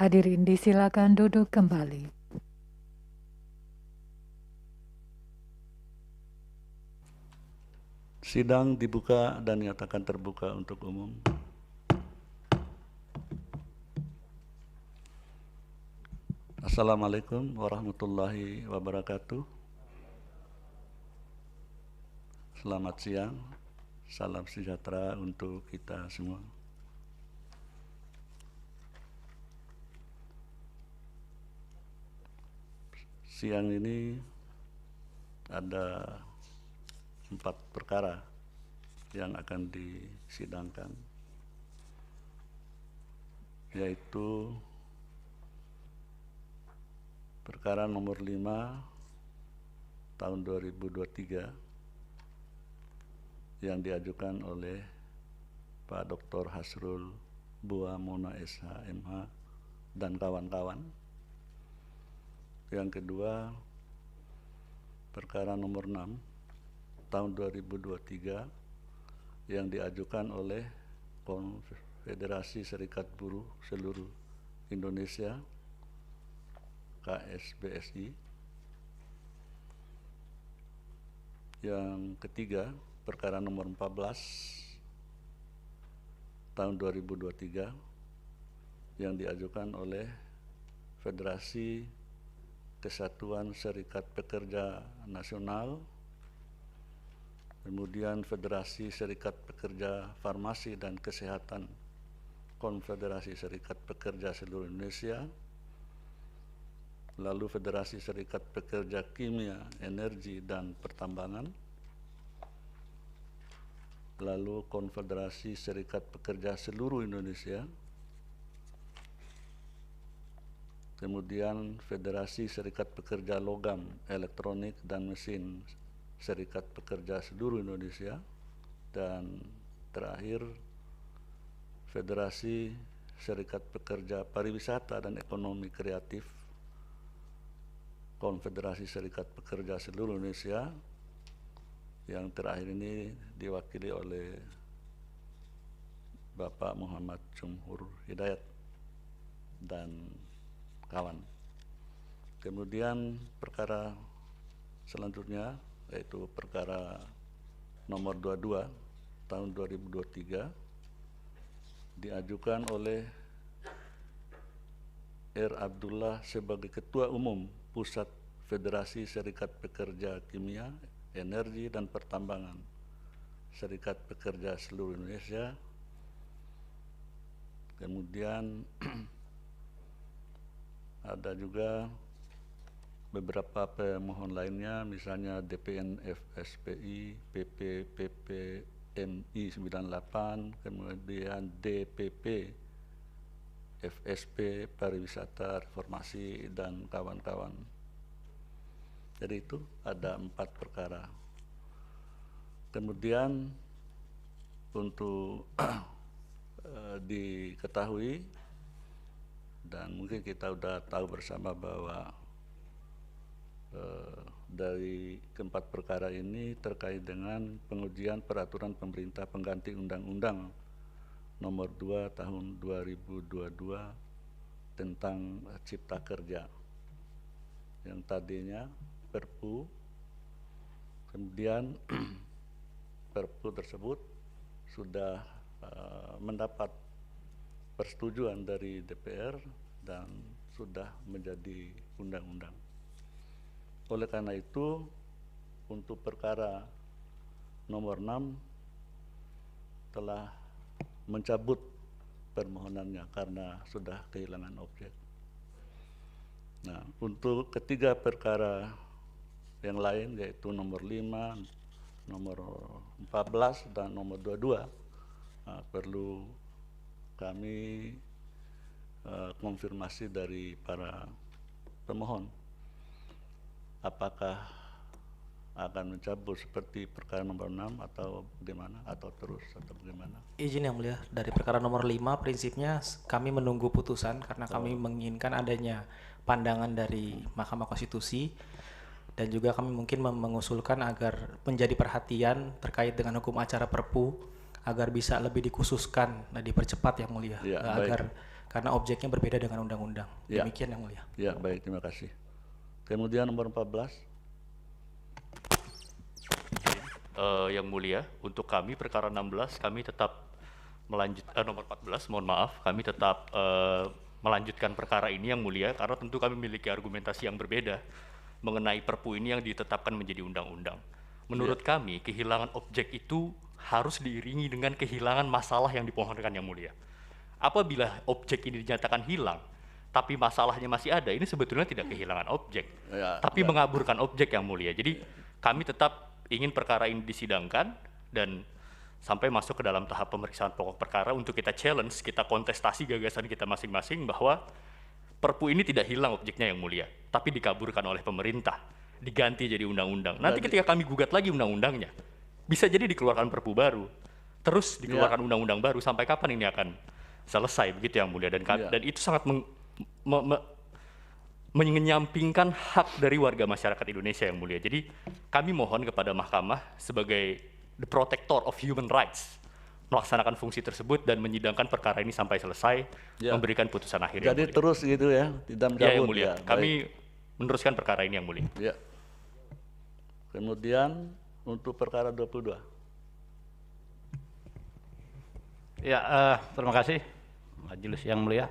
Hadirin disilakan duduk kembali. Sidang dibuka dan nyatakan terbuka untuk umum. Assalamualaikum warahmatullahi wabarakatuh. Selamat siang, salam sejahtera untuk kita semua. Siang ini ada 4 perkara yang akan disidangkan, yaitu perkara nomor 5 tahun 2023 yang diajukan oleh Pak Dr. Hasrul Bua Mona SH MH dan kawan-kawan. Yang kedua, perkara nomor 6 tahun 2023 yang diajukan oleh Konfederasi Serikat Buruh Seluruh Indonesia KSBSI. Yang ketiga, perkara nomor 14 tahun 2023 yang diajukan oleh Federasi Kesatuan Serikat Pekerja Nasional, kemudian Federasi Serikat Pekerja Farmasi dan Kesehatan Konfederasi Serikat Pekerja Seluruh Indonesia, lalu Federasi Serikat Pekerja Kimia, Energi dan Pertambangan, lalu Konfederasi Serikat Pekerja Seluruh Indonesia, kemudian Federasi Serikat Pekerja Logam, Elektronik dan Mesin Serikat Pekerja Seluruh Indonesia, dan terakhir Federasi Serikat Pekerja Pariwisata dan Ekonomi Kreatif Konfederasi Serikat Pekerja Seluruh Indonesia, yang terakhir ini diwakili oleh Bapak Muhammad Jumhur Hidayat dan kawan. Kemudian perkara selanjutnya yaitu perkara nomor 22 tahun 2023 diajukan oleh R. Abdullah sebagai Ketua Umum Pusat Federasi Serikat Pekerja Kimia, Energi dan Pertambangan Serikat Pekerja Seluruh Indonesia. Kemudian ada juga beberapa pemohon lainnya, misalnya DPN FSPI, PP PPMI 98, kemudian DPP FSP Pariwisata Reformasi dan kawan-kawan. Jadi itu ada 4 perkara. Kemudian untuk diketahui dan mungkin kita sudah tahu bersama bahwa dari keempat perkara ini terkait dengan pengujian peraturan pemerintah pengganti Undang-Undang Nomor 2 Tahun 2022 tentang Cipta Kerja, yang tadinya Perpu, kemudian Perpu tersebut sudah mendapat persetujuan dari DPR dan sudah menjadi undang-undang. Oleh karena itu, untuk perkara nomor 6 telah mencabut permohonannya karena sudah kehilangan objek. Nah, untuk ketiga perkara yang lain yaitu nomor 5, nomor 14 dan nomor 22 perlu kami konfirmasi dari para pemohon apakah akan mencabut seperti perkara nomor 6 atau bagaimana, atau terus atau bagaimana. Izin yang mulia, dari perkara nomor 5 prinsipnya kami menunggu putusan karena kami menginginkan adanya pandangan dari Mahkamah Konstitusi, dan juga kami mungkin mengusulkan agar menjadi perhatian terkait dengan hukum acara Perpu agar bisa lebih dikhususkan dan dipercepat yang mulia, Ya, agar karena objeknya berbeda dengan undang-undang. Ya. Demikian Yang Mulia. Ya, baik, terima kasih. Kemudian nomor 14. Yang Mulia, untuk kami perkara 16 kami tetap nomor 14, mohon maaf, kami tetap melanjutkan perkara ini Yang Mulia, karena tentu kami memiliki argumentasi yang berbeda mengenai Perpu ini yang ditetapkan menjadi undang-undang. Menurut kami, kehilangan objek itu harus diiringi dengan kehilangan masalah yang dipohonkan Yang Mulia. Apabila objek ini dinyatakan hilang, tapi masalahnya masih ada, ini sebetulnya tidak kehilangan objek, tapi mengaburkan objek Yang Mulia. Jadi kami tetap ingin perkara ini disidangkan dan sampai masuk ke dalam tahap pemeriksaan pokok perkara untuk kita challenge, kita kontestasi gagasan kita masing-masing bahwa Perpu ini tidak hilang objeknya Yang Mulia, tapi dikaburkan oleh pemerintah, diganti jadi undang-undang. Nanti ketika kami gugat lagi undang-undangnya, bisa jadi dikeluarkan Perpu baru, terus dikeluarkan undang-undang baru, sampai kapan ini akan selesai, begitu Yang Mulia. Dan itu sangat menyampingkan hak dari warga masyarakat Indonesia Yang Mulia. Jadi kami mohon kepada Mahkamah sebagai the protector of human rights melaksanakan fungsi tersebut dan menyidangkan perkara ini sampai selesai, memberikan putusan akhir. Jadi terus gitu ya, tidak Ya, Yang mencabut. Mulia. Kami meneruskan perkara ini Yang Mulia. Ya. Kemudian untuk perkara 22. Ya, terima kasih Majelis Yang Mulia.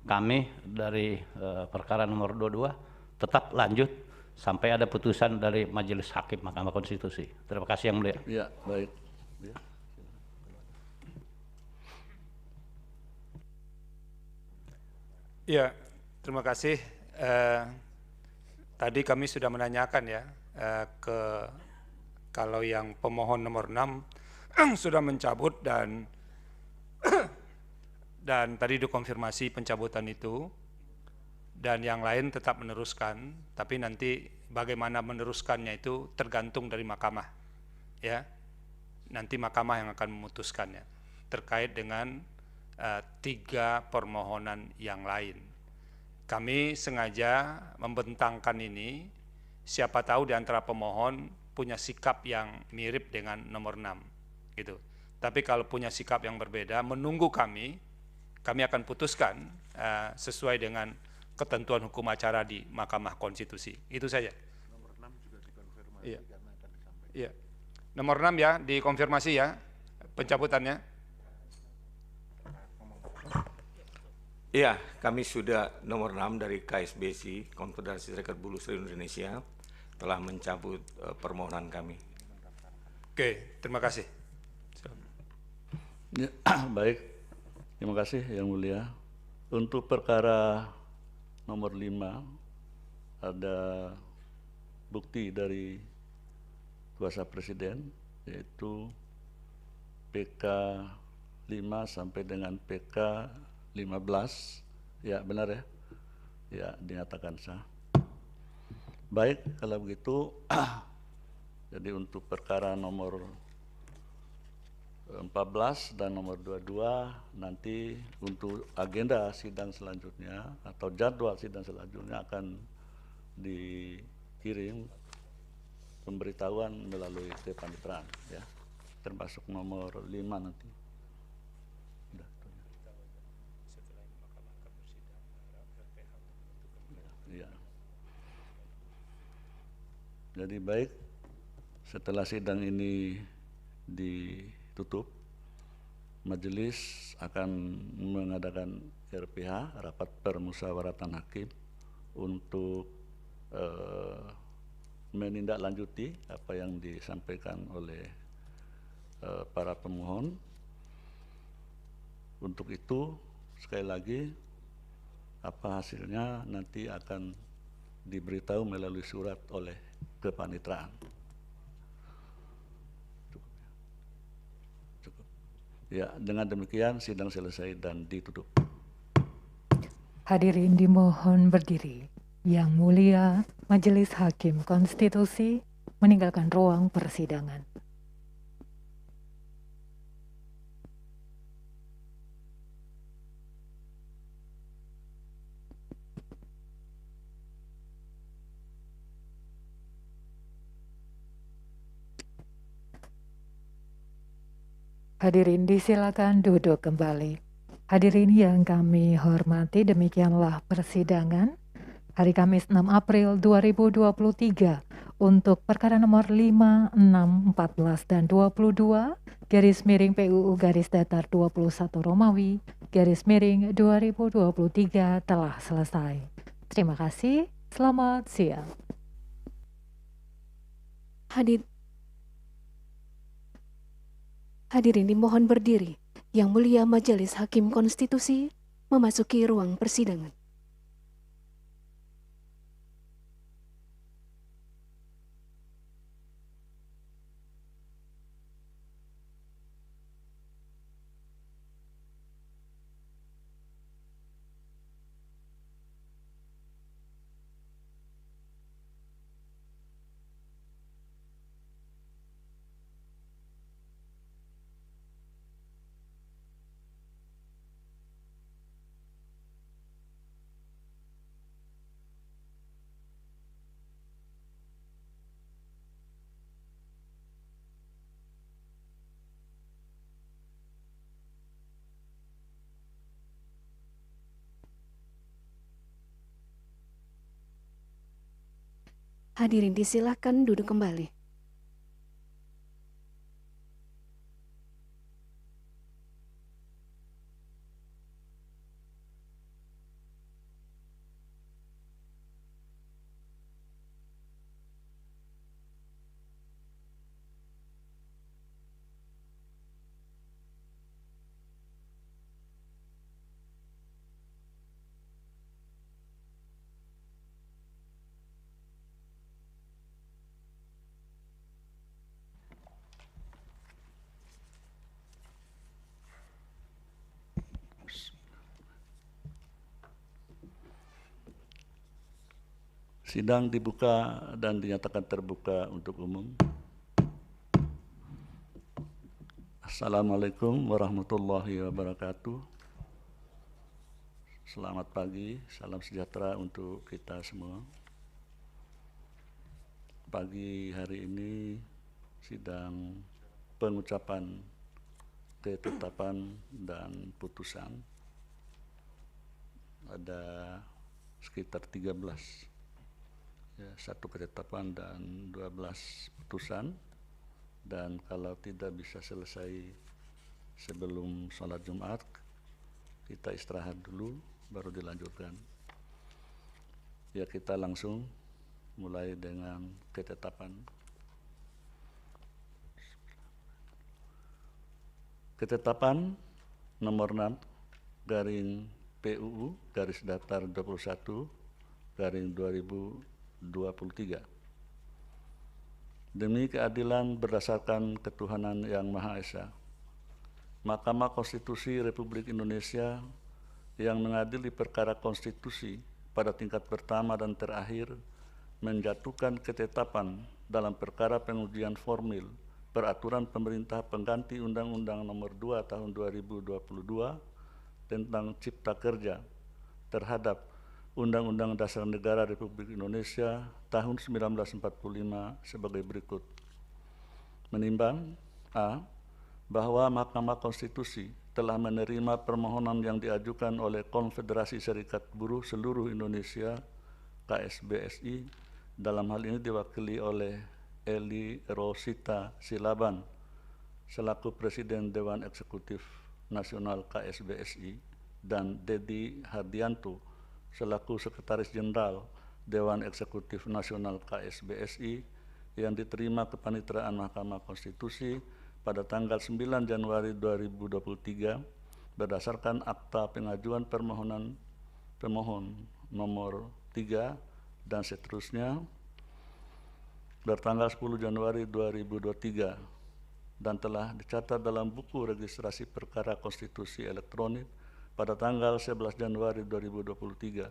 Kami dari perkara nomor 22 tetap lanjut sampai ada putusan dari Majelis Hakim Mahkamah Konstitusi. Terima kasih Yang Mulia. Ya, baik. Ya. Ya, terima kasih. Tadi kami sudah menanyakan ya kalau yang pemohon nomor 6 sudah mencabut dan tadi dikonfirmasi pencabutan itu, dan yang lain tetap meneruskan, tapi nanti bagaimana meneruskannya itu tergantung dari mahkamah, ya. Nanti mahkamah yang akan memutuskannya terkait dengan 3 permohonan yang lain. Kami sengaja membentangkan ini, siapa tahu di antara pemohon punya sikap yang mirip dengan nomor 6, gitu. Tapi kalau punya sikap yang berbeda, menunggu kami akan putuskan sesuai dengan ketentuan hukum acara di Mahkamah Konstitusi. Itu saja. Nomor 6 juga dikonfirmasi Iya. karena akan disampaikan. Iya. Nomor 6 ya, dikonfirmasi ya pencabutannya. Iya, kami sudah nomor 6 dari KSBC, Konfederasi Serikat Buruh Seluruh Indonesia, telah mencabut permohonan kami. Oke, terima kasih. Ya, baik, terima kasih Yang Mulia. Untuk perkara nomor 5 ada bukti dari kuasa Presiden, yaitu PK 5 sampai dengan PK 15, ya benar ya? Ya, dinyatakan sah. Baik, kalau begitu, jadi untuk perkara nomor 14 dan nomor 22 nanti untuk agenda sidang selanjutnya atau jadwal sidang selanjutnya akan dikirim pemberitahuan melalui kepaniteraan, ya, termasuk nomor 5 nanti. Ya. Jadi baik, setelah sidang ini ditutup, majelis akan mengadakan RPH, rapat permusyawaratan hakim, untuk menindaklanjuti apa yang disampaikan oleh para pemohon. Untuk itu, sekali lagi, apa hasilnya nanti akan diberitahu melalui surat oleh kepaniteraan. Cukup. Ya, dengan demikian sidang selesai dan ditutup. Hadirin dimohon berdiri. Yang Mulia Majelis Hakim Konstitusi meninggalkan ruang persidangan. Hadirin disilakan duduk kembali. Hadirin yang kami hormati, demikianlah persidangan hari Kamis 6 April 2023 untuk perkara nomor 5, 6, 14, dan 22 garis miring PUU garis datar 21 Romawi garis miring 2023 telah selesai. Terima kasih, selamat siang. Hadirin dimohon berdiri. Yang Mulia Majelis Hakim Konstitusi memasuki ruang persidangan. Hadirin disilakan duduk kembali. Sidang dibuka dan dinyatakan terbuka untuk umum. Assalamualaikum warahmatullahi wabarakatuh. Selamat pagi, salam sejahtera untuk kita semua. Pagi hari ini sidang pengucapan ketetapan dan putusan ada sekitar 13. Ya, 1 ketetapan dan 12 putusan, dan kalau tidak bisa selesai sebelum sholat Jumat, kita istirahat dulu baru dilanjutkan. Ya, kita langsung mulai dengan ketetapan. Ketetapan nomor 6 garing PUU garis datar 21 garing 2023. Demi keadilan berdasarkan ketuhanan yang Maha Esa, Mahkamah Konstitusi Republik Indonesia yang mengadili perkara konstitusi pada tingkat pertama dan terakhir menjatuhkan ketetapan dalam perkara pengujian formil peraturan pemerintah pengganti Undang-Undang Nomor 2 Tahun 2022 tentang Cipta Kerja terhadap Undang-Undang Dasar Negara Republik Indonesia tahun 1945 sebagai berikut. Menimbang A. Bahwa Mahkamah Konstitusi telah menerima permohonan yang diajukan oleh Konfederasi Serikat Buruh Seluruh Indonesia KSBSI, dalam hal ini diwakili oleh Eli Rosita Silaban selaku Presiden Dewan Eksekutif Nasional KSBSI dan Dedi Hardianto selaku Sekretaris Jenderal Dewan Eksekutif Nasional KSBSI yang diterima kepanitraan Mahkamah Konstitusi pada tanggal 9 Januari 2023 berdasarkan akta pengajuan permohonan pemohon nomor 3 dan seterusnya bertanggal 10 Januari 2023 dan telah dicatat dalam buku registrasi perkara konstitusi elektronik pada tanggal 11 Januari 2023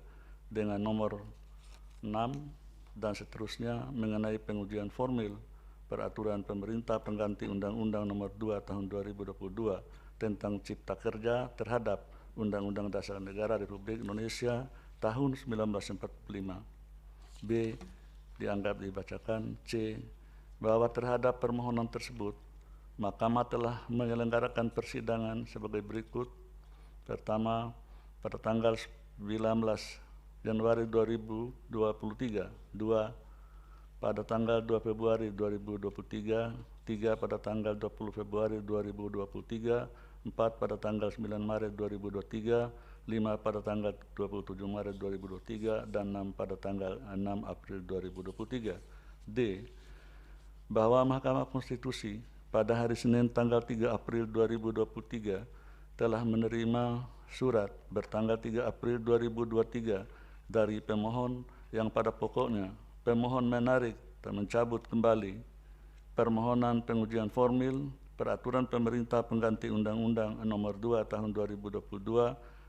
dengan nomor 6 dan seterusnya mengenai pengujian formil peraturan pemerintah pengganti Undang-Undang Nomor 2 Tahun 2022 tentang Cipta Kerja terhadap Undang-Undang Dasar Negara Republik Indonesia tahun 1945. B. Dianggap dibacakan. C. Bahwa terhadap permohonan tersebut Mahkamah telah menyelenggarakan persidangan sebagai berikut. Pertama, pada tanggal 19 Januari 2023, 2 pada tanggal 2 Februari 2023, 3 pada tanggal 20 Februari 2023, 4 pada tanggal 9 Maret 2023, 5 pada tanggal 27 Maret 2023, dan 6 pada tanggal 6 April 2023. D. Bahwa Mahkamah Konstitusi pada hari Senin tanggal 3 April 2023 telah menerima surat bertanggal 3 April 2023 dari pemohon yang pada pokoknya pemohon menarik dan mencabut kembali permohonan pengujian formil Peraturan Pemerintah Pengganti Undang-Undang Nomor 2 Tahun 2022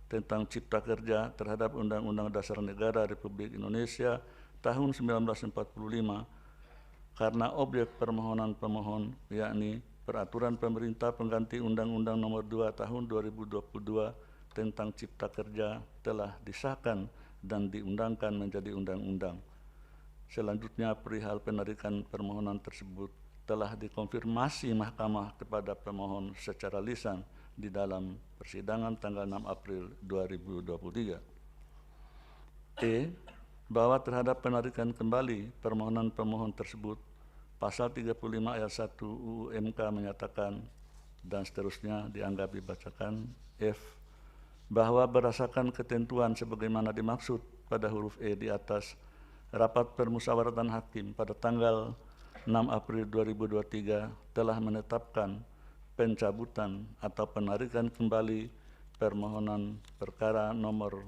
tentang Cipta Kerja terhadap Undang-Undang Dasar Negara Republik Indonesia tahun 1945 karena objek permohonan pemohon yakni Peraturan Pemerintah Pengganti Undang-Undang Nomor 2 Tahun 2022 tentang Cipta Kerja telah disahkan dan diundangkan menjadi undang-undang. Selanjutnya perihal penarikan permohonan tersebut telah dikonfirmasi Mahkamah kepada pemohon secara lisan di dalam persidangan tanggal 6 April 2023. E. Bahwa terhadap penarikan kembali permohonan pemohon tersebut, Pasal 35 ayat 1 UU MK menyatakan dan seterusnya dianggap dibacakan. F. Bahwa berdasarkan ketentuan sebagaimana dimaksud pada huruf E di atas, rapat permusyawaratan hakim pada tanggal 6 April 2023 telah menetapkan pencabutan atau penarikan kembali permohonan perkara nomor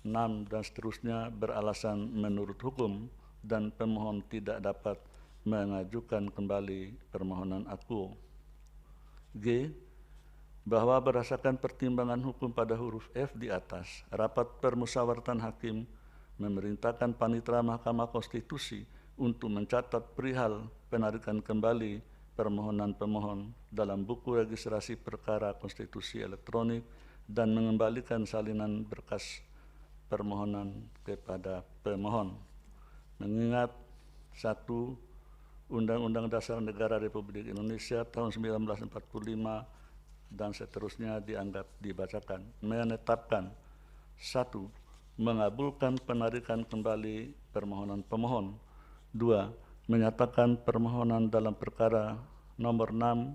6 dan seterusnya beralasan menurut hukum dan pemohon tidak dapat mengajukan kembali permohonan aku. G. Bahwa berdasarkan pertimbangan hukum pada huruf F di atas, rapat permusyawaratan hakim memerintahkan Panitera Mahkamah Konstitusi untuk mencatat perihal penarikan kembali permohonan pemohon dalam buku registrasi perkara konstitusi elektronik dan mengembalikan salinan berkas permohonan kepada pemohon. Mengingat 1. Undang-Undang Dasar Negara Republik Indonesia tahun 1945 dan seterusnya dianggap dibacakan. Menetapkan 1. Mengabulkan penarikan kembali permohonan pemohon. 2. Menyatakan permohonan dalam perkara nomor 6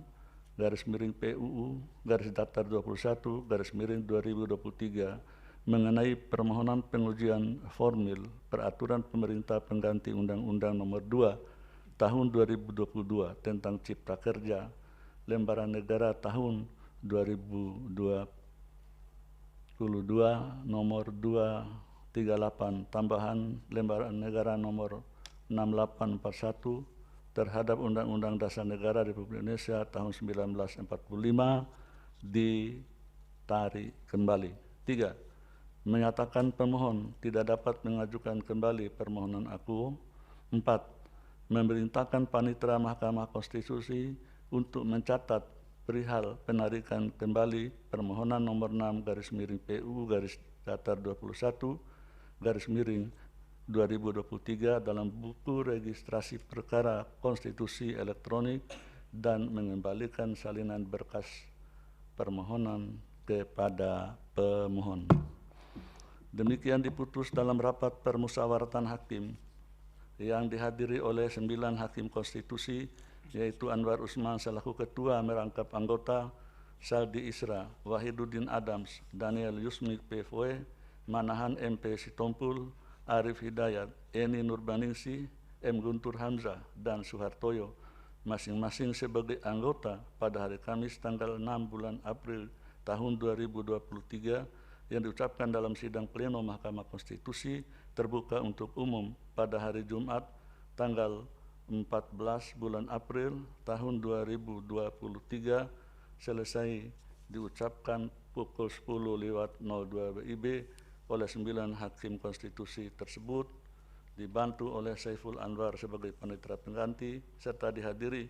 PUU /21 2023 mengenai permohonan pengujian formil Peraturan Pemerintah Pengganti Undang-Undang Nomor 2 Tahun 2022 tentang Cipta Kerja, Lembaran Negara Tahun 2022 Nomor 238 tambahan Lembaran Negara Nomor 6841 terhadap Undang-Undang Dasar Negara Republik Indonesia tahun 1945 ditarik kembali. 3. Menyatakan pemohon tidak dapat mengajukan kembali permohonan aku. 4. Memerintahkan Panitera Mahkamah Konstitusi untuk mencatat perihal penarikan kembali permohonan nomor 6 PU/21/2023 dalam buku registrasi perkara konstitusi elektronik dan mengembalikan salinan berkas permohonan kepada pemohon. Demikian diputus dalam rapat permusyawaratan hakim yang dihadiri oleh 9 hakim konstitusi, yaitu Anwar Usman selaku ketua merangkap anggota, Saldi Isra, Wahiduddin Adams, Daniel Yusmik PFW, Manahan MP Sitompul, Arif Hidayat, Eni Nurbaningsi, M. Guntur Hamzah, dan Suhartoyo, masing-masing sebagai anggota pada hari Kamis tanggal 6 bulan April tahun 2023 yang diucapkan dalam sidang pleno Mahkamah Konstitusi terbuka untuk umum pada hari Jumat tanggal 14 bulan April tahun 2023 selesai diucapkan pukul 10:02 WIB oleh 9 hakim konstitusi tersebut dibantu oleh Saiful Anwar sebagai panitera pengganti serta dihadiri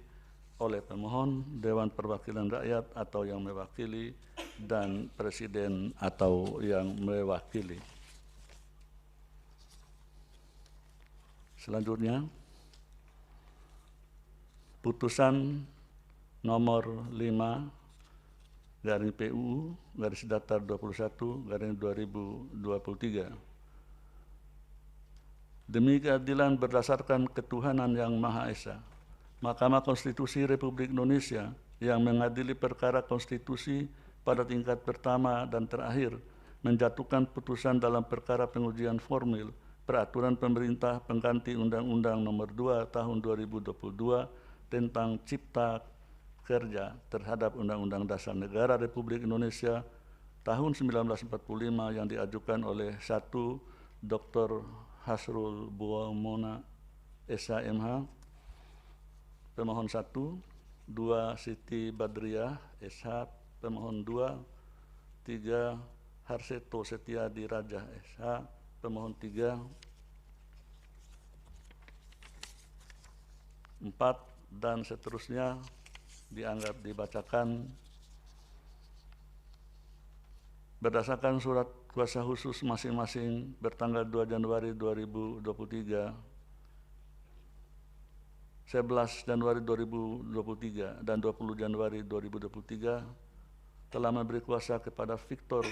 oleh pemohon, Dewan Perwakilan Rakyat atau yang mewakili, dan Presiden atau yang mewakili. Selanjutnya, putusan nomor 5 garing PUU garis datar 21 garing 2023. Demi keadilan berdasarkan ketuhanan yang Maha Esa, Mahkamah Konstitusi Republik Indonesia yang mengadili perkara konstitusi pada tingkat pertama dan terakhir menjatuhkan putusan dalam perkara pengujian formil peraturan pemerintah pengganti Undang-Undang Nomor 2 Tahun 2022 tentang Cipta Kerja terhadap Undang-Undang Dasar Negara Republik Indonesia tahun 1945 yang diajukan oleh 1. Dr. Hasrul Buamona SH.MH pemohon 1, 2. Siti Badriah SH pemohon 2, 3. Harseto Setiadi Raja SH pemohon 3, 4 dan seterusnya dianggap dibacakan berdasarkan surat kuasa khusus masing-masing bertanggal 2 Januari 2023, 11 Januari 2023, dan 20 Januari 2023 telah memberi kuasa kepada Victor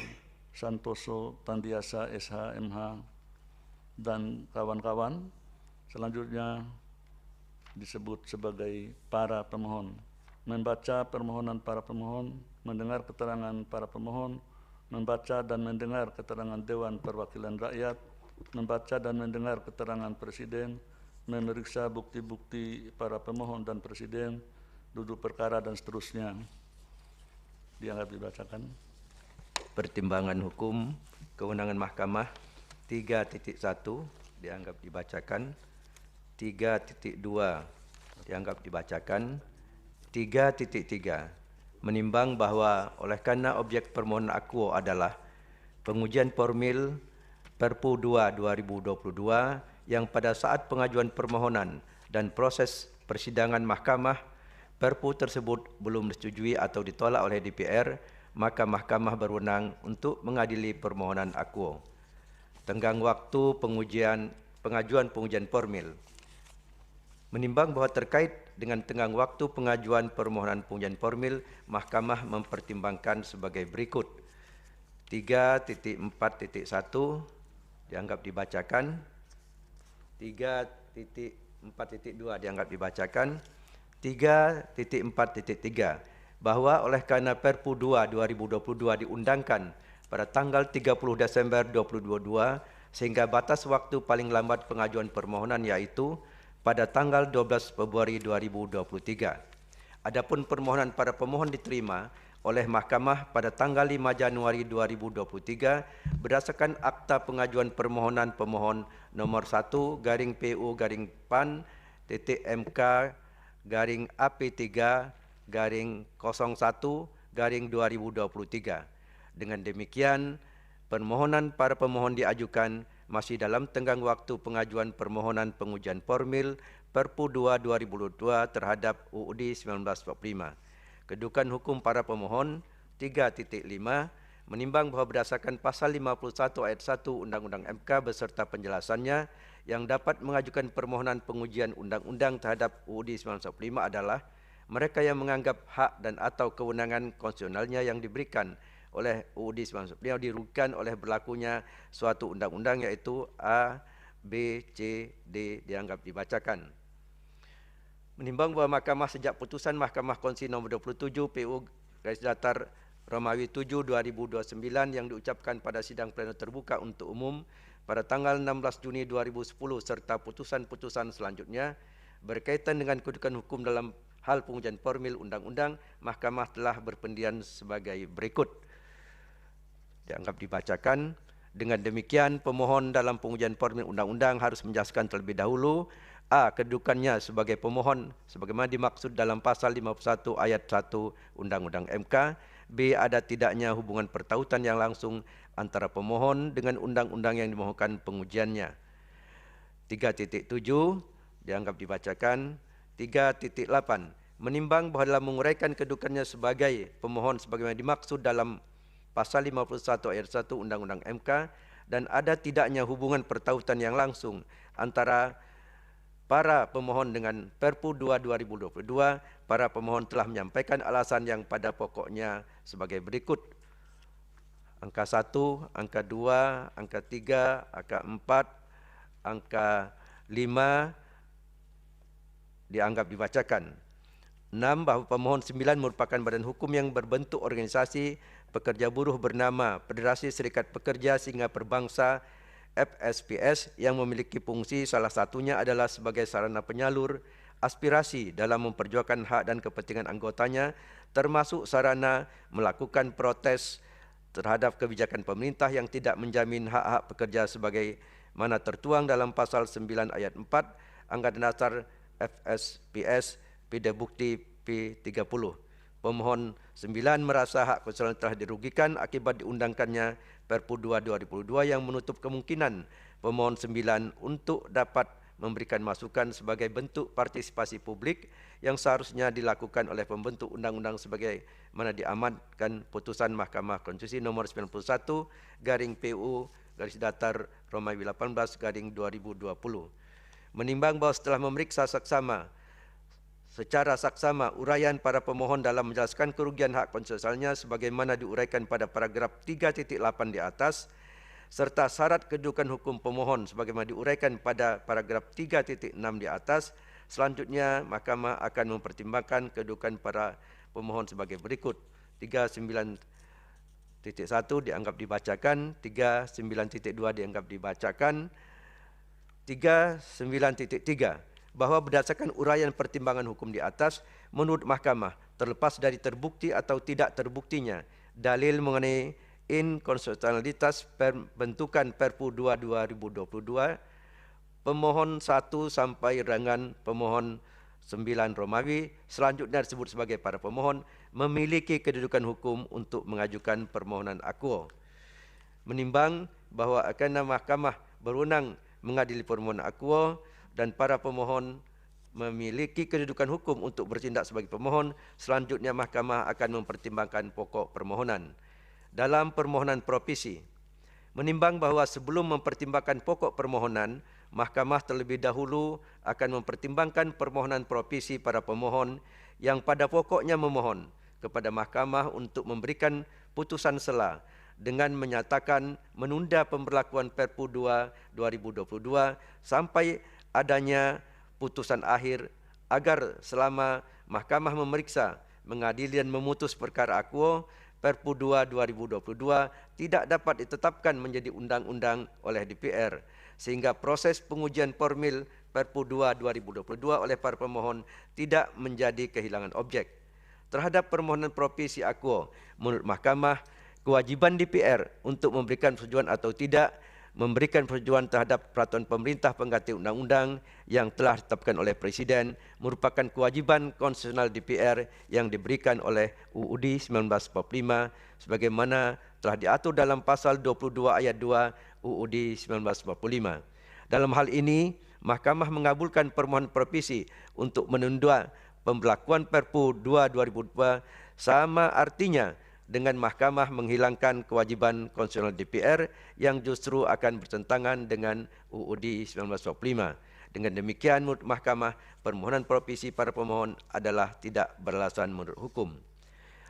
Santoso Tandiasa SH.MH dan kawan-kawan. Selanjutnya disebut sebagai para pemohon. Membaca permohonan para pemohon, mendengar keterangan para pemohon, membaca dan mendengar keterangan Dewan Perwakilan Rakyat, membaca dan mendengar keterangan Presiden, memeriksa bukti-bukti para pemohon dan Presiden, duduk perkara dan seterusnya. Dianggap dibacakan. Pertimbangan hukum kewenangan Mahkamah 3.1 dianggap dibacakan, 3.2 dianggap dibacakan, 3.3 menimbang bahwa oleh karena objek permohonan akuo adalah pengujian formil Perpu 2 2022 yang pada saat pengajuan permohonan dan proses persidangan mahkamah Perpu tersebut belum disetujui atau ditolak oleh DPR, maka mahkamah berwenang untuk mengadili permohonan akuo. Tenggang waktu pengajuan pengujian formil. Menimbang bahwa terkait dengan tenggang waktu pengajuan permohonan pengujian formil, Mahkamah mempertimbangkan sebagai berikut. 3.4.1 dianggap dibacakan, 3.4.2 dianggap dibacakan, 3.4.3 bahwa oleh karena Perpu 2 2022 diundangkan pada tanggal 30 Desember 2022 sehingga batas waktu paling lambat pengajuan permohonan yaitu pada tanggal 12 Februari 2023. Adapun permohonan para pemohon diterima oleh Mahkamah pada tanggal 5 Januari 2023 berdasarkan akta pengajuan permohonan pemohon nomor 1-PU-PAN-MK-AP3-01-2023. Dengan demikian, permohonan para pemohon diajukan masih dalam tenggang waktu pengajuan permohonan pengujian formil Perpu 2 2022 terhadap UUD 1945. Kedudukan hukum para pemohon 3.5 menimbang bahwa berdasarkan pasal 51 ayat 1 Undang-Undang MK beserta penjelasannya yang dapat mengajukan permohonan pengujian undang-undang terhadap UUD 1945 adalah mereka yang menganggap hak dan atau kewenangan konstitusionalnya yang diberikan oleh UUD 1945 dirugikan oleh berlakunya suatu undang-undang yaitu A, B, C, D dianggap dibacakan. Menimbang bahwa Mahkamah sejak putusan Mahkamah Konstitusi nomor 27 PU garis datar Romawi 7 2029 yang diucapkan pada sidang pleno terbuka untuk umum pada tanggal 16 Juni 2010 serta putusan-putusan selanjutnya berkaitan dengan kedudukan hukum dalam hal pengujian formil undang-undang, Mahkamah telah berpendapat sebagai berikut. Dianggap dibacakan. Dengan demikian, pemohon dalam pengujian formil undang-undang harus menjelaskan terlebih dahulu A. Kedudukannya sebagai pemohon sebagaimana dimaksud dalam pasal 51 ayat 1 Undang-Undang MK. B. Ada tidaknya hubungan pertautan yang langsung antara pemohon dengan undang-undang yang dimohonkan pengujiannya. 3.7 dianggap dibacakan. 3.8 menimbang bahwa dalam menguraikan kedudukannya sebagai pemohon sebagaimana dimaksud dalam pasal 51 ayat 1 Undang-Undang MK dan ada tidaknya hubungan pertautan yang langsung antara para pemohon dengan Perpu 2/2022, para pemohon telah menyampaikan alasan yang pada pokoknya sebagai berikut. Angka 1, angka 2, angka 3, angka 4, angka 5 dianggap dibacakan. 6. Bahawa pemohon 9 merupakan badan hukum yang berbentuk organisasi pekerja buruh bernama Federasi Serikat Pekerja Singapura Bangsa FSPS yang memiliki fungsi salah satunya adalah sebagai sarana penyalur aspirasi dalam memperjuangkan hak dan kepentingan anggotanya, termasuk sarana melakukan protes terhadap kebijakan pemerintah yang tidak menjamin hak-hak pekerja sebagai mana tertuang dalam pasal 9 ayat 4 Anggaran Dasar FSPS Pidana Bukti P30. Pemohon 9 merasa hak konstitusional telah dirugikan akibat diundangkannya Perpu 2/2022 yang menutup kemungkinan pemohon 9 untuk dapat memberikan masukan sebagai bentuk partisipasi publik yang seharusnya dilakukan oleh pembentuk undang-undang sebagai mana diamanatkan putusan Mahkamah Konstitusi nomor 91 garing PU garis datar Romawi 18 garing 2020. Menimbang bahawa setelah memeriksa secara saksama uraian para pemohon dalam menjelaskan kerugian hak konstitusionalnya sebagaimana diuraikan pada paragraf 3.8 di atas, serta syarat kedudukan hukum pemohon sebagaimana diuraikan pada paragraf 3.6 di atas, selanjutnya Mahkamah akan mempertimbangkan kedudukan para pemohon sebagai berikut. 39.1 dianggap dibacakan, 39.2 dianggap dibacakan, 39.3 bahwa berdasarkan uraian pertimbangan hukum di atas, menurut Mahkamah, terlepas dari terbukti atau tidak terbuktinya dalil mengenai inkonstitusionalitas pembentukan Perpu 2/2022, pemohon 1 sampai dengan pemohon 9 Romawi selanjutnya disebut sebagai para pemohon memiliki kedudukan hukum untuk mengajukan permohonan akuo. Menimbang bahawa karena Mahkamah berwenang mengadili permohonan akuo dan para pemohon memiliki kedudukan hukum untuk bertindak sebagai pemohon, selanjutnya Mahkamah akan mempertimbangkan pokok permohonan. Dalam permohonan provisi, menimbang bahawa sebelum mempertimbangkan pokok permohonan, Mahkamah terlebih dahulu akan mempertimbangkan permohonan provisi para pemohon yang pada pokoknya memohon kepada Mahkamah untuk memberikan putusan sela dengan menyatakan menunda pemberlakuan Perpu 2/2022 sampai adanya putusan akhir agar selama Mahkamah memeriksa, mengadili dan memutus perkara akuo, Perpu 2/2022 tidak dapat ditetapkan menjadi undang-undang oleh DPR, sehingga proses pengujian formil Perpu 2/2022 oleh para pemohon tidak menjadi kehilangan objek. Terhadap permohonan provisi akuo, menurut Mahkamah, kewajiban DPR untuk memberikan persetujuan atau tidak memberikan persetujuan terhadap peraturan pemerintah pengganti undang-undang yang telah ditetapkan oleh Presiden merupakan kewajiban konstitusional DPR yang diberikan oleh UUD 1945 sebagaimana telah diatur dalam pasal 22 ayat 2 UUD 1945. Dalam hal ini, Mahkamah mengabulkan permohonan provisi untuk menunda pemberlakuan Perpu 2/2022 sama artinya dengan Mahkamah menghilangkan kewajiban konstitusional DPR yang justru akan bertentangan dengan UUD 1945. Dengan demikian, menurut Mahkamah, permohonan provisi para pemohon adalah tidak beralasan menurut hukum.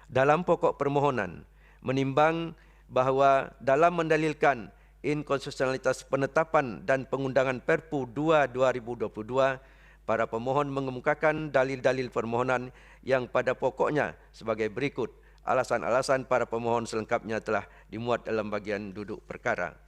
Dalam pokok permohonan, menimbang bahawa dalam mendalilkan inkonstitusionalitas penetapan dan pengundangan Perpu 2/2022, para pemohon mengemukakan dalil-dalil permohonan yang pada pokoknya sebagai berikut. Alasan-alasan para pemohon selengkapnya telah dimuat dalam bagian duduk perkara.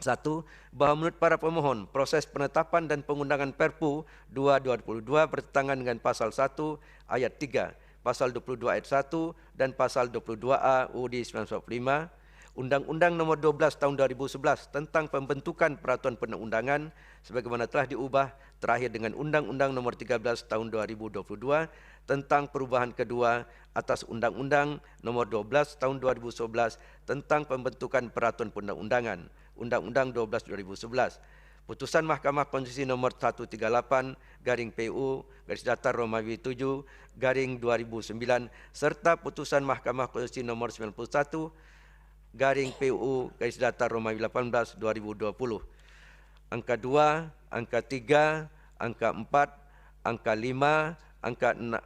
1. Bahawa menurut para pemohon, proses penetapan dan pengundangan Perpu 2/2022 bertentangan dengan Pasal 1 ayat 3, Pasal 22 ayat 1 dan Pasal 22A UUD 1945, Undang-Undang Nomor 12 Tahun 2011 tentang pembentukan peraturan perundang-undangan sebagaimana telah diubah terakhir dengan Undang-Undang Nomor 13 Tahun 2022 tentang perubahan kedua atas Undang-Undang Nomor 12 Tahun 2011 tentang pembentukan peraturan perundang-undangan, Undang-Undang 12 2011. Putusan Mahkamah Konstitusi Nomor 138 garing PU garis datar Romawi 7 garing 2009 serta putusan Mahkamah Konstitusi Nomor 91 garing PU garis datar Romawi 18 2020. Angka 2, angka 3, angka 4, angka 5,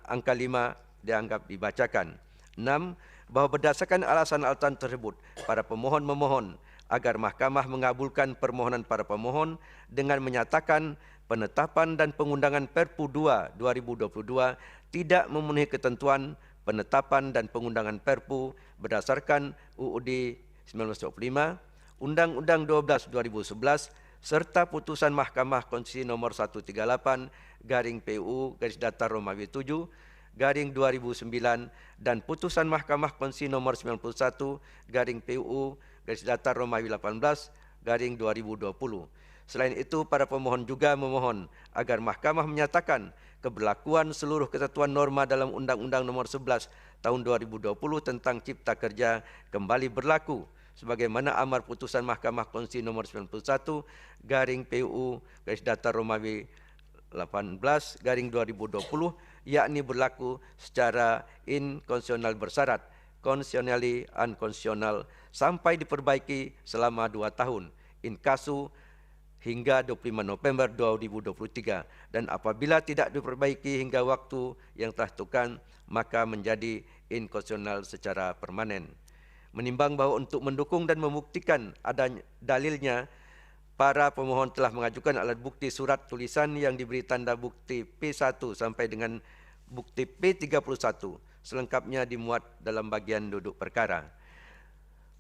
angka 5 dianggap dibacakan. 6. Bahwa berdasarkan alasan-alasan tersebut, para pemohon memohon agar Mahkamah mengabulkan permohonan para pemohon dengan menyatakan penetapan dan pengundangan Perpu 2 2022 tidak memenuhi ketentuan penetapan dan pengundangan Perpu berdasarkan UUD 1925, Undang-Undang 12 2011 serta putusan Mahkamah Konstitusi nomor 138/PU-Romawi 7/2009 dan putusan Mahkamah Konstitusi nomor 91/PU-Romawi 18/2020. Selain itu, para pemohon juga memohon agar Mahkamah menyatakan keberlakuan seluruh ketentuan norma dalam Undang-Undang nomor 11 tahun 2020 tentang Cipta Kerja kembali berlaku sebagaimana amar putusan Mahkamah Konstitusi nomor 91/PU-Romawi 18/2020, yakni berlaku secara inkonstitusional bersyarat, constitutionally unconstitutional, sampai diperbaiki selama 2 tahun, in casu hingga 25 November 2023, dan apabila tidak diperbaiki hingga waktu yang telah ditentukan, maka menjadi inkonstitusional secara permanen. Menimbang bahwa untuk mendukung dan membuktikan adanya dalilnya, para pemohon telah mengajukan alat bukti surat tulisan yang diberi tanda bukti P1 sampai dengan bukti P31, selengkapnya dimuat dalam bagian duduk perkara.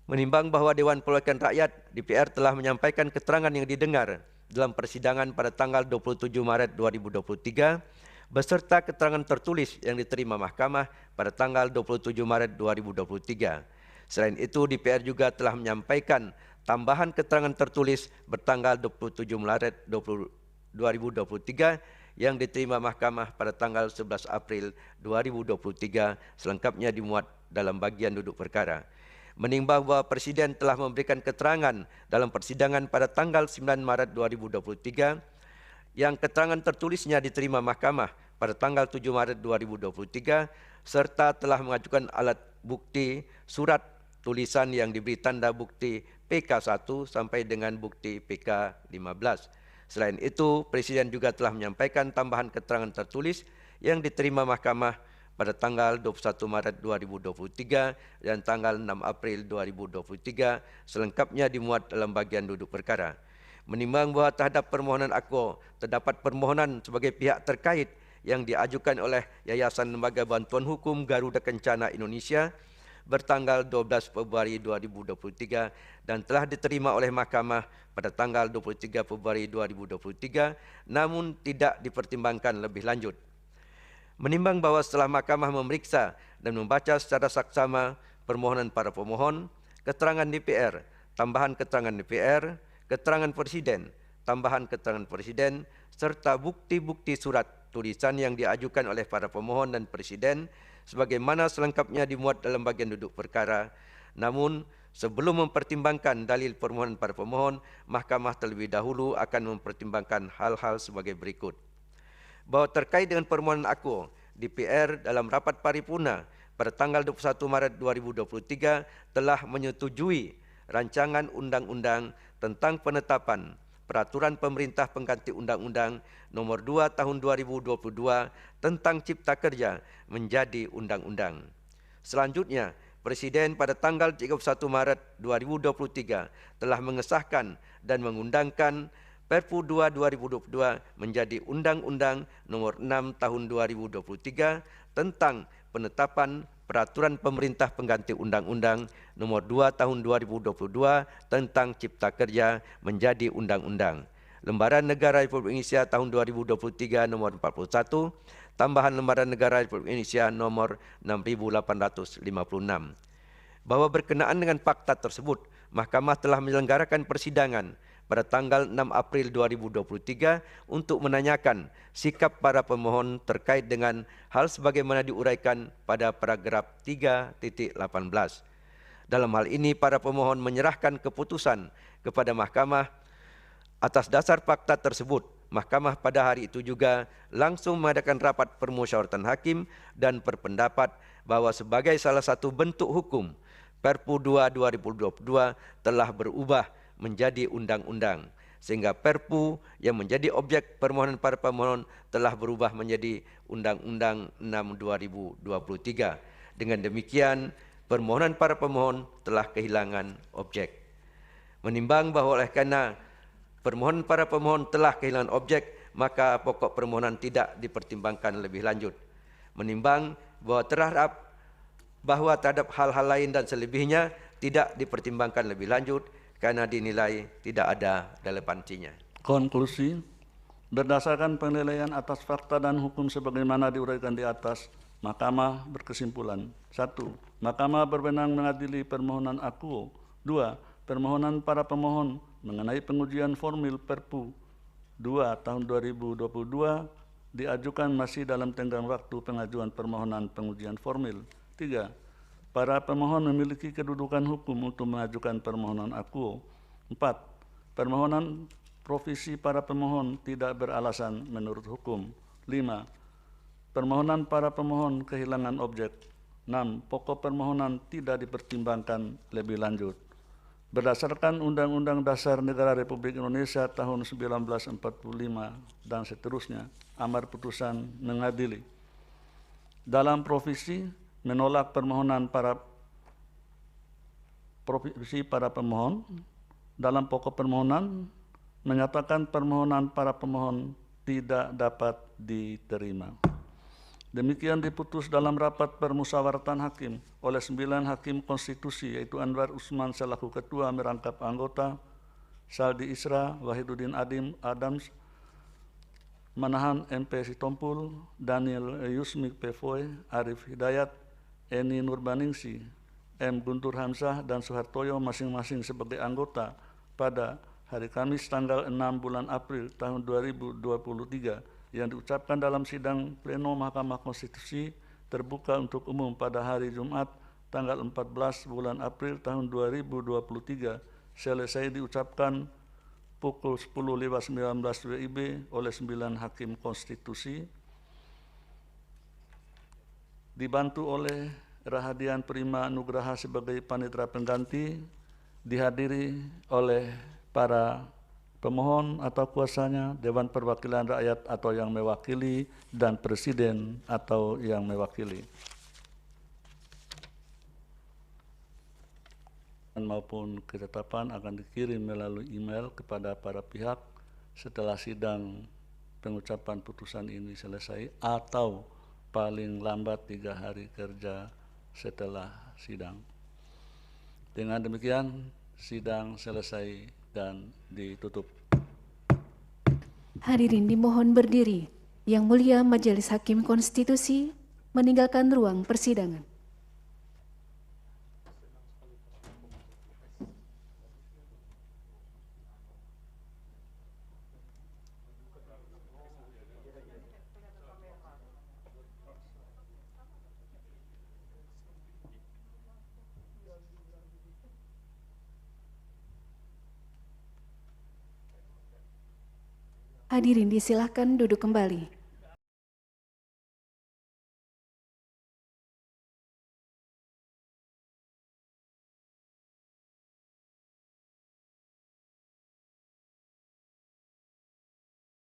Menimbang bahwa Dewan Perwakilan Rakyat DPR telah menyampaikan keterangan yang didengar dalam persidangan pada tanggal 27 Maret 2023 beserta keterangan tertulis yang diterima Mahkamah pada tanggal 27 Maret 2023. Selain itu, DPR juga telah menyampaikan tambahan keterangan tertulis bertanggal 27 Maret 2023 yang diterima Mahkamah pada tanggal 11 April 2023, selengkapnya dimuat dalam bagian duduk perkara. Menimbang bahwa Presiden telah memberikan keterangan dalam persidangan pada tanggal 9 Maret 2023 yang keterangan tertulisnya diterima Mahkamah pada tanggal 7 Maret 2023 serta telah mengajukan alat bukti surat tulisan yang diberi tanda bukti PK1 sampai dengan bukti PK15. Selain itu, Presiden juga telah menyampaikan tambahan keterangan tertulis yang diterima Mahkamah pada tanggal 21 Maret 2023 dan tanggal 6 April 2023, selengkapnya dimuat dalam bagian duduk perkara. Menimbang bahwa terhadap permohonan aku terdapat permohonan sebagai pihak terkait yang diajukan oleh Yayasan Lembaga Bantuan Hukum Garuda Kencana Indonesia bertanggal 12 Februari 2023 dan telah diterima oleh Mahkamah pada tanggal 23 Februari 2023, namun tidak dipertimbangkan lebih lanjut. Menimbang bahwa setelah Mahkamah memeriksa dan membaca secara saksama permohonan para pemohon, keterangan DPR, tambahan keterangan DPR, keterangan Presiden, tambahan keterangan Presiden, serta bukti-bukti surat tulisan yang diajukan oleh para pemohon dan Presiden, sebagaimana selengkapnya dimuat dalam bagian duduk perkara. Namun, sebelum mempertimbangkan dalil permohonan para pemohon, Mahkamah terlebih dahulu akan mempertimbangkan hal-hal sebagai berikut. Bahwa terkait dengan permohonan aku, DPR dalam rapat paripurna pada tanggal 21 Maret 2023 telah menyetujui rancangan undang-undang tentang penetapan peraturan pemerintah pengganti Undang-Undang Nomor 2 Tahun 2022 tentang Cipta Kerja menjadi undang-undang. Selanjutnya, Presiden pada tanggal 31 Maret 2023 telah mengesahkan dan mengundangkan Perpu 2 2022 menjadi Undang-Undang Nomor 6 Tahun 2023 tentang penetapan peraturan pemerintah pengganti Undang-Undang Nomor 2 Tahun 2022 tentang Cipta Kerja menjadi Undang-Undang. Lembaran Negara Republik Indonesia tahun 2023 Nomor 41, tambahan Lembaran Negara Republik Indonesia Nomor 6856. Bahwa berkenaan dengan fakta tersebut, Mahkamah telah menyelenggarakan persidangan pada tanggal 6 April 2023 untuk menanyakan sikap para pemohon terkait dengan hal sebagaimana diuraikan pada paragraf 3.18. Dalam hal ini, para pemohon menyerahkan keputusan kepada Mahkamah. Atas dasar fakta tersebut, Mahkamah pada hari itu juga langsung mengadakan rapat permusyawaratan hakim dan berpendapat bahwa sebagai salah satu bentuk hukum, Perpu 2 2022 telah berubah menjadi undang-undang. sehingga Perpu yang menjadi objek permohonan para pemohon telah berubah menjadi Undang-Undang 6 2023. Dengan demikian, permohonan para pemohon telah kehilangan objek. Menimbang bahwa oleh karena permohonan para pemohon telah kehilangan objek, maka pokok permohonan tidak dipertimbangkan lebih lanjut. Menimbang bahwa terhadap hal-hal lain dan selebihnya tidak dipertimbangkan lebih lanjut karena dinilai tidak ada relevansinya. Konklusi, berdasarkan penilaian atas fakta dan hukum sebagaimana diuraikan di atas, Mahkamah berkesimpulan: 1. Mahkamah berwenang mengadili permohonan akuo. 2. Permohonan para pemohon mengenai pengujian formil Perpu 2 tahun 2022 diajukan masih dalam tenggang waktu pengajuan permohonan pengujian formil. 3. Para pemohon memiliki kedudukan hukum untuk mengajukan permohonan akuo. 4. Permohonan provisi para pemohon tidak beralasan menurut hukum. 5. Permohonan para pemohon kehilangan objek. 6. Pokok permohonan tidak dipertimbangkan lebih lanjut. Berdasarkan Undang-Undang Dasar Negara Republik Indonesia tahun 1945 dan seterusnya, amar putusan mengadili. Dalam provisi menolak permohonan para pemohon. Dalam pokok permohonan menyatakan permohonan para pemohon tidak dapat diterima. Demikian diputus dalam rapat permusyawaratan hakim oleh 9 hakim konstitusi, yaitu Anwar Usman selaku ketua merangkap anggota, Saldi Isra, Wahiduddin Adams, Manahan MP Sitompul, Daniel Yusmik Pevoy, Arif Hidayat, Eni Nurbaningsi, M. Guntur Hamzah, dan Soehartoyo masing-masing sebagai anggota pada hari Kamis tanggal 6 bulan April tahun 2023 yang diucapkan dalam sidang pleno Mahkamah Konstitusi terbuka untuk umum pada hari Jumat tanggal 14 bulan April tahun 2023 selesai diucapkan pukul 10.19 WIB oleh 9 hakim konstitusi, dibantu oleh Rahadian Prima Nugraha sebagai panitera pengganti, dihadiri oleh para pemohon atau kuasanya, Dewan Perwakilan Rakyat atau yang mewakili, dan Presiden atau yang mewakili. Maupun ketetapan akan dikirim melalui email kepada para pihak setelah sidang pengucapan putusan ini selesai atau paling lambat 3 hari kerja setelah sidang. Dengan demikian sidang selesai dan ditutup. Hadirin dimohon berdiri. Yang Mulia Majelis Hakim Konstitusi meninggalkan ruang persidangan. Hadirin disilahkan duduk kembali.